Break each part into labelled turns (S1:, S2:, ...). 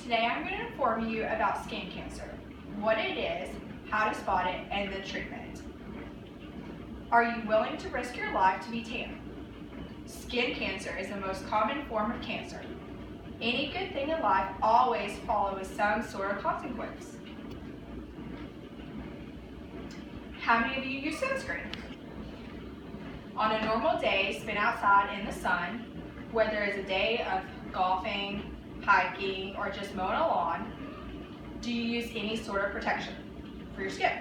S1: Today I'm going to inform you about skin cancer, what it is, how to spot it, and the treatment. Are you willing to risk your life to be tan? Skin cancer is the most common form of cancer. Any good thing in life always follows with some sort of consequence. How many of you use sunscreen? On a normal day spent outside in the sun, whether it's a day of golfing, hiking, or just mowing a lawn, do you use any sort of protection for your skin?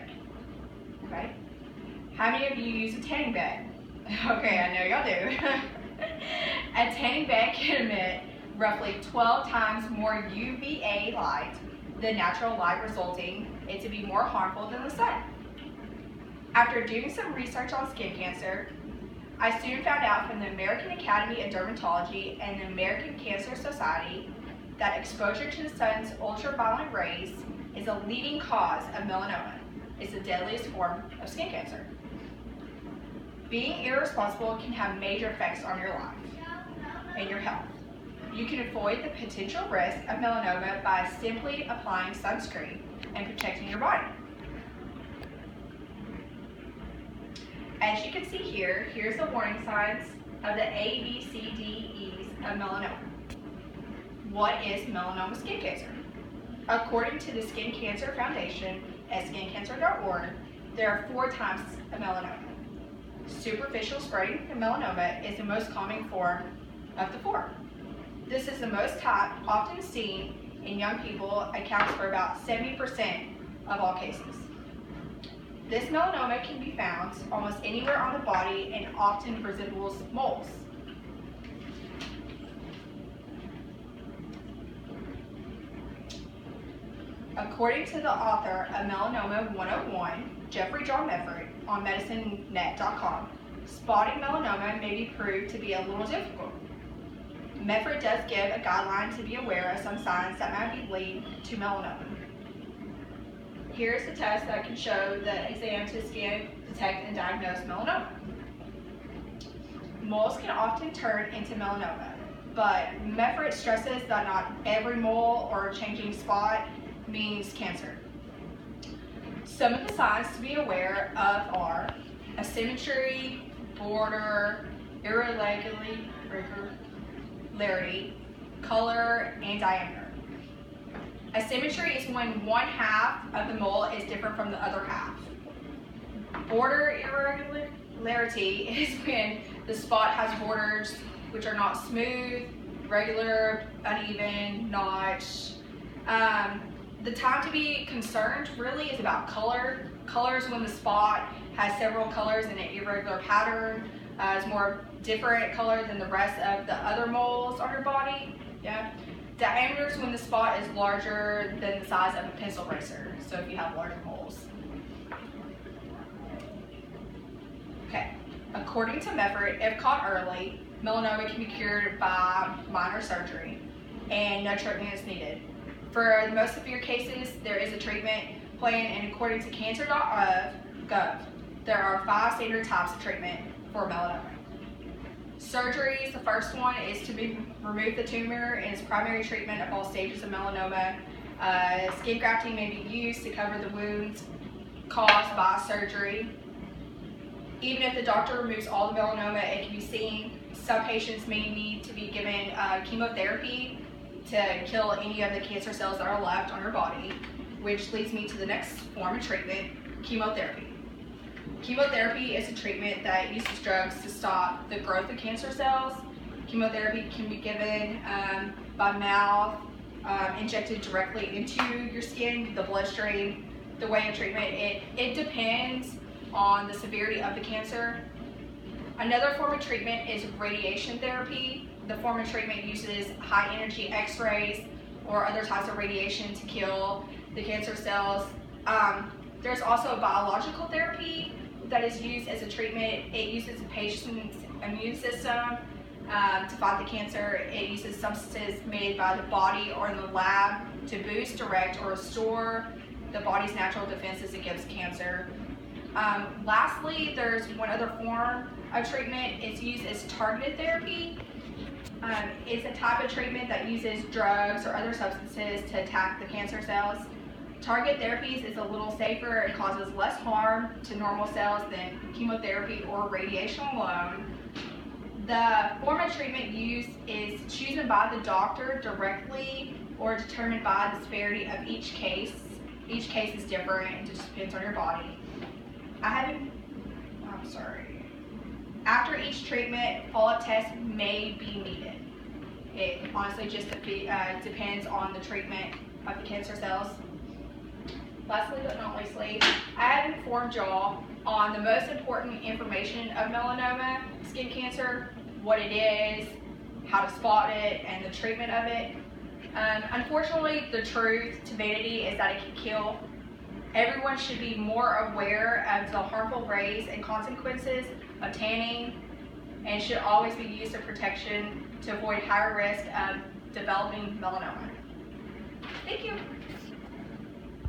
S1: Okay. How many of you use a tanning bed? Okay, I know y'all do. A tanning bed can emit roughly 12 times more UVA light than natural light, resulting it to be more harmful than the sun. After doing some research on skin cancer, I soon found out from the American Academy of Dermatology and the American Cancer Society that exposure to the sun's ultraviolet rays is a leading cause of melanoma. It's the deadliest form of skin cancer. Being irresponsible can have major effects on your life and your health. You can avoid the potential risk of melanoma by simply applying sunscreen and protecting your body. As you can see here, here's the warning signs of the A, B, C, D, E's of melanoma. What is melanoma skin cancer? According to the Skin Cancer Foundation at skincancer.org, there are 4 types of melanoma. Superficial spreading melanoma is the most common form of the 4. This is the most type often seen in young people, accounts for about 70% of all cases. This melanoma can be found almost anywhere on the body and often resembles moles. According to the author of Melanoma 101, Jeffrey John Mefford, on medicinenet.com, spotting melanoma may be proved to be a little difficult. Mefford does give a guideline to be aware of some signs that might lead to melanoma. Here's the test that can show the exam to scan, detect, and diagnose melanoma. Moles can often turn into melanoma, but Mefford stresses that not every mole or changing spot means cancer. Some of the signs to be aware of are asymmetry, border, irregularity, color, and diameter. Asymmetry is when one half of the mole is different from the other half. Border irregularity is when the spot has borders which are not smooth, regular, uneven, notched. The time to be concerned really is about color. Color is when the spot has several colors in an irregular pattern, is more different color than the rest of the other moles on your body. Yeah. Diameter is when the spot is larger than the size of a pencil eraser, so if you have larger moles. Okay. According to Mefford, if caught early, melanoma can be cured by minor surgery and no treatment is needed. For the most severe cases, there is a treatment plan, and according to cancer.gov, there are 5 standard types of treatment for melanoma. Surgeries, the first one is to remove the tumor and its primary treatment of all stages of melanoma. Skin grafting may be used to cover the wounds caused by surgery. Even if the doctor removes all the melanoma, it can be seen. Some patients may need to be given chemotherapy to kill any of the cancer cells that are left on your body, which leads me to the next form of treatment, chemotherapy. Chemotherapy is a treatment that uses drugs to stop the growth of cancer cells. Chemotherapy can be given by mouth, injected directly into your skin, the bloodstream. The way of treatment, it depends on the severity of the cancer. Another form of treatment is radiation therapy. The form of treatment uses high energy X-rays or other types of radiation to kill the cancer cells. There's also biological therapy that is used as a treatment. It uses the patient's immune system to fight the cancer. It uses substances made by the body or in the lab to boost, direct, or restore the body's natural defenses against cancer. Lastly, there's one other form of treatment. It's used as targeted therapy. is a type of treatment that uses drugs or other substances to attack the cancer cells. Target therapies is a little safer. It causes less harm to normal cells than chemotherapy or radiation alone. The form of treatment used is chosen by the doctor directly or determined by the severity of each case. Each case is different and just depends on your body. After each treatment, follow-up tests may be needed. It honestly just depends on the treatment of the cancer cells. Lastly but not leastly, I have informed y'all on the most important information of melanoma skin cancer, what it is, how to spot it, and the treatment of it. Unfortunately, the truth to vanity is that it can kill. Everyone should be more aware of the harmful rays and consequences of tanning and should always be used for protection to avoid higher risk of developing melanoma. Thank you.